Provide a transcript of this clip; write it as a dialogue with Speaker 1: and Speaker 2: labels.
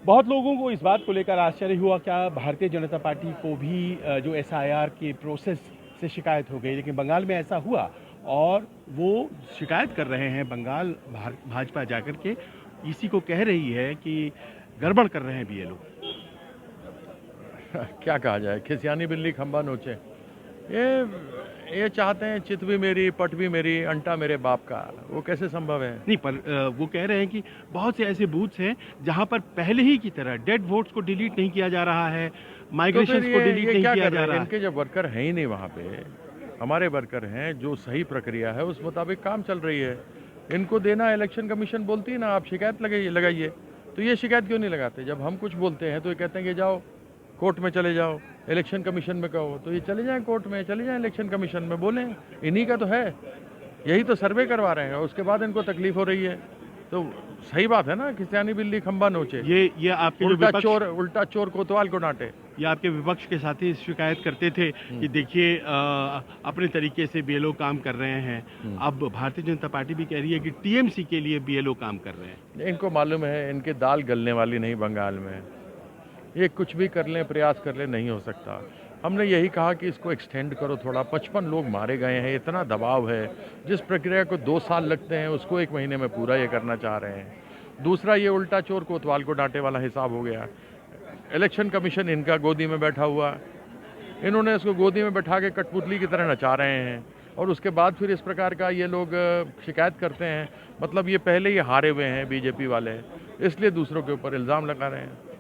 Speaker 1: बहुत लोगों को इस बात को लेकर आश्चर्य हुआ क्या भारतीय जनता पार्टी को भी जो एसआईआर के प्रोसेस से शिकायत हो गई, लेकिन बंगाल में ऐसा हुआ और वो शिकायत कर रहे हैं बंगाल भाजपा जाकर के ईसी को कह रही है कि गड़बड़ कर रहे हैं बीएलओ।
Speaker 2: क्या कहा जाए, खिसियानी बिल्ली खंबा नोचे। ये चाहते हैं चित भी मेरी पट भी मेरी अंटा मेरे बाप का। वो कैसे संभव है?
Speaker 1: नहीं, पर वो कह रहे हैं कि बहुत से ऐसे बूथ्स हैं जहां पर पहले ही की तरह डेड वोट्स को डिलीट नहीं किया जा रहा है,
Speaker 2: तो
Speaker 1: माइग्रेशन
Speaker 2: फिर
Speaker 1: को डिलीट
Speaker 2: ये
Speaker 1: नहीं
Speaker 2: क्या
Speaker 1: किया
Speaker 2: कर
Speaker 1: जा
Speaker 2: रहे हैं?
Speaker 1: रहा।
Speaker 2: इनके जब वर्कर हैं ही नहीं वहाँ पे, हमारे वर्कर हैं, जो सही प्रक्रिया है उस मुताबिक काम चल रही है। इनको देना, इलेक्शन कमीशन बोलती है ना आप शिकायत लगाइए, तो ये शिकायत क्यों नहीं लगाते? जब हम कुछ बोलते हैं तो ये कहते हैं कि जाओ कोर्ट में चले जाओ, इलेक्शन कमीशन में कहो, तो ये चले जाएं कोर्ट में, चले जाएं इलेक्शन कमीशन में, बोलें। इन्हीं का तो है, यही तो सर्वे करवा रहे हैं, उसके बाद इनको तकलीफ हो रही है। तो सही बात है ना, खिसियानी बिल्ली खंबा नोचे।
Speaker 1: ये आपके
Speaker 2: उल्टा चोर कोतवाल को डांटे।
Speaker 1: ये आपके विपक्ष के साथी शिकायत करते थे कि देखिए अपने तरीके से बीएलओ काम कर रहे हैं। अब भारतीय जनता पार्टी भी कह रही है कि टीएमसी के लिए बीएलओ काम कर रहे हैं।
Speaker 2: इनको मालूम है इनकी दाल गलने वाली नहीं बंगाल में। ये कुछ भी कर लें, प्रयास कर लें, नहीं हो सकता। हमने यही कहा कि इसको एक्सटेंड करो थोड़ा। 55 लोग मारे गए हैं, इतना दबाव है। जिस प्रक्रिया को 2 साल लगते हैं उसको 1 महीने में पूरा ये करना चाह रहे हैं। दूसरा, ये उल्टा चोर कोतवाल को डांटे वाला हिसाब हो गया। इलेक्शन कमीशन इनका गोदी में बैठा हुआ, इन्होंने इसको गोदी में बैठा के कठपुतली की तरह नचा रहे हैं, और उसके बाद फिर इस प्रकार का ये लोग शिकायत करते हैं। मतलब ये पहले ही हारे हुए हैं बीजेपी वाले, इसलिए दूसरों के ऊपर इल्ज़ाम लगा रहे हैं।